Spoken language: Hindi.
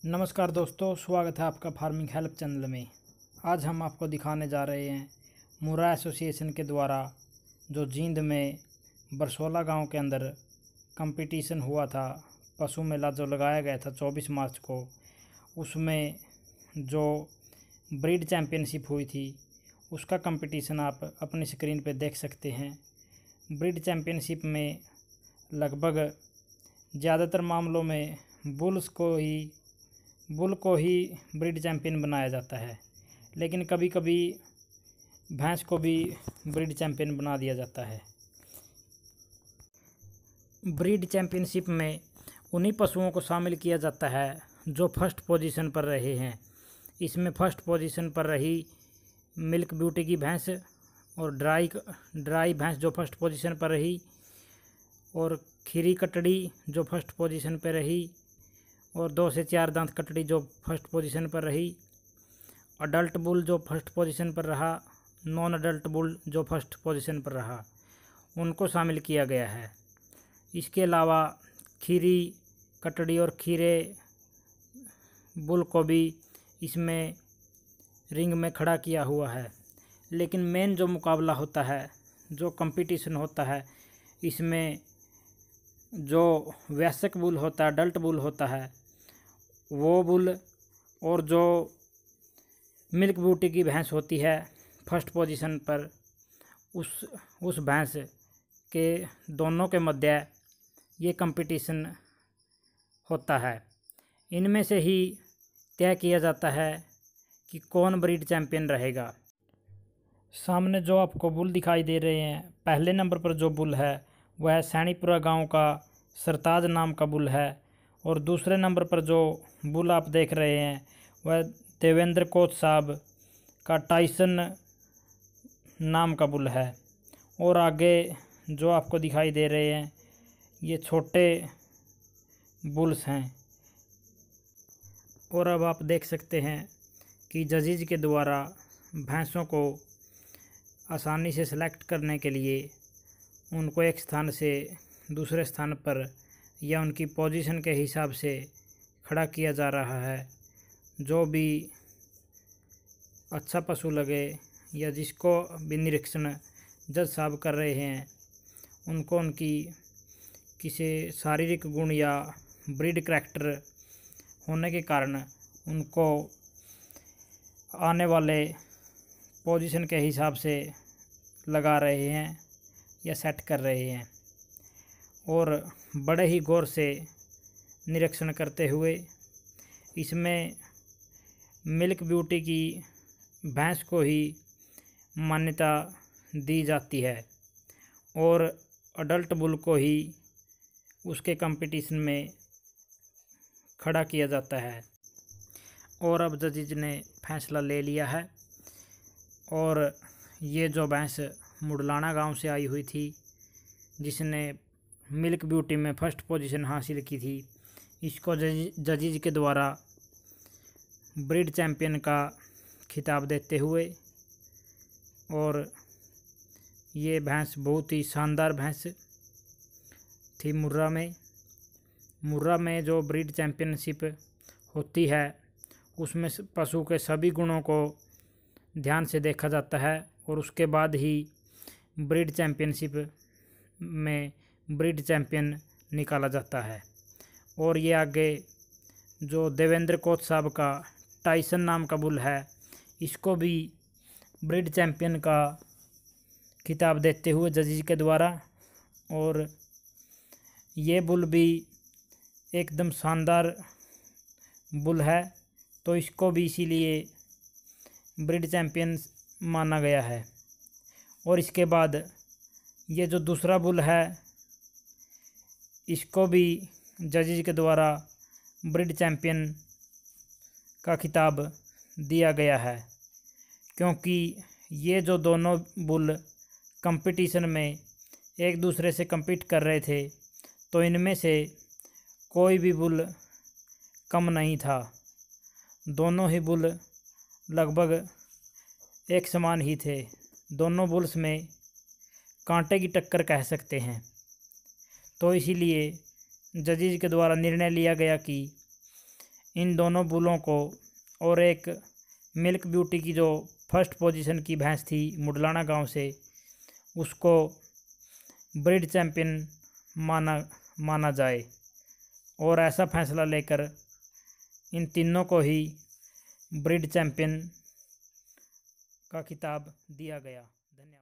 नमस्कार दोस्तों, स्वागत है आपका फार्मिंग हेल्प चैनल में। आज हम आपको दिखाने जा रहे हैं मुर्रा एसोसिएशन के द्वारा जो जींद में बरसोला गांव के अंदर कंपटीशन हुआ था, पशु मेला जो लगाया गया था 24 मार्च को। उसमें जो ब्रीड चैम्पियनशिप हुई थी उसका कंपटीशन आप अपनी स्क्रीन पे देख सकते हैं। ब्रीड चैम्पियनशिप में लगभग ज़्यादातर मामलों में बुल को ही ब्रीड चैम्पियन बनाया जाता है, लेकिन कभी कभी भैंस को भी ब्रीड चैम्पियन बना दिया जाता है। ब्रीड चैम्पियनशिप में उन्हीं पशुओं को शामिल किया जाता है जो फर्स्ट पोजीशन पर रहे हैं। इसमें फर्स्ट पोजीशन पर रही मिल्क ब्यूटी की भैंस और ड्राई भैंस जो फर्स्ट पोजीशन पर रही, और खीरी कटड़ी जो फर्स्ट पोजीशन पर रही, और 2 से 4 दांत कटड़ी जो फर्स्ट पोजीशन पर रही। अडल्ट बुल जो फर्स्ट पोजीशन पर रहा, नॉन अडल्ट बुल जो फर्स्ट पोजीशन पर रहा, उनको शामिल किया गया है। इसके अलावा खीरी कटड़ी और खीरे बुल को भी इसमें रिंग में खड़ा किया हुआ है। लेकिन मेन जो मुकाबला होता है, जो कंपटीशन होता है, इसमें जो वयस्क बुल होता है, अडल्ट बुल होता है, वो बुल और जो मिल्क ब्यूटी की भैंस होती है फर्स्ट पोजीशन पर, उस भैंस के दोनों के मध्य ये कंपटीशन होता है। इनमें से ही तय किया जाता है कि कौन ब्रीड चैम्पियन रहेगा। सामने जो आपको बुल दिखाई दे रहे हैं, पहले नंबर पर जो बुल है वह सैनीपुरा गांव का सरताज नाम का बुल है, और दूसरे नंबर पर जो बुल आप देख रहे हैं वह देवेंद्र कोच साहब का टाइसन नाम का बुल है। और आगे जो आपको दिखाई दे रहे हैं ये छोटे बुल्स हैं। और अब आप देख सकते हैं कि जजेज के द्वारा भैंसों को आसानी से सेलेक्ट करने के लिए उनको एक स्थान से दूसरे स्थान पर या उनकी पोजीशन के हिसाब से खड़ा किया जा रहा है। जो भी अच्छा पशु लगे या जिसको भी निरीक्षण जज साहब कर रहे हैं, उनको उनकी किसी शारीरिक गुण या ब्रीड करैक्टर होने के कारण उनको आने वाले पोजीशन के हिसाब से लगा रहे हैं या सेट कर रहे हैं, और बड़े ही गौर से निरीक्षण करते हुए इसमें मिल्क ब्यूटी की भैंस को ही मान्यता दी जाती है और अडल्ट बुल को ही उसके कंपटीशन में खड़ा किया जाता है। और अब जजेज ने फैसला ले लिया है, और ये जो भैंस मुडलाना गांव से आई हुई थी जिसने मिल्क ब्यूटी में फर्स्ट पोजीशन हासिल की थी, इसको जजेज के द्वारा ब्रीड चैम्पियन का खिताब देते हुए, और ये भैंस बहुत ही शानदार भैंस थी। मुर्रा में जो ब्रीड चैम्पियनशिप होती है उसमें पशु के सभी गुणों को ध्यान से देखा जाता है, और उसके बाद ही ब्रीड चैम्पियनशिप में ब्रीड चैम्पियन निकाला जाता है। और ये आगे जो देवेंद्र कोच साहब का टाइसन नाम का बुल है, इसको भी ब्रीड चैम्पियन का खिताब देते हुए जजेस के द्वारा, और ये बुल भी एकदम शानदार बुल है, तो इसको भी इसीलिए ब्रीड चैम्पियन माना गया है। और इसके बाद ये जो दूसरा बुल है इसको भी जजेस के द्वारा ब्रीड चैम्पियन का खिताब दिया गया है, क्योंकि ये जो दोनों बुल कंपटीशन में एक दूसरे से compete कर रहे थे, तो इनमें से कोई भी बुल कम नहीं था। दोनों ही बुल लगभग एक समान ही थे। दोनों बुल्स में कांटे की टक्कर कह सकते हैं। तो इसीलिए जजेस के द्वारा निर्णय लिया गया कि इन दोनों बुलों को और एक मिल्क ब्यूटी की जो फर्स्ट पोजीशन की भैंस थी मुडलाना गांव से, उसको ब्रीड चैंपियन माना जाए। और ऐसा फैसला लेकर इन तीनों को ही ब्रीड चैंपियन का खिताब दिया गया। धन्यवाद।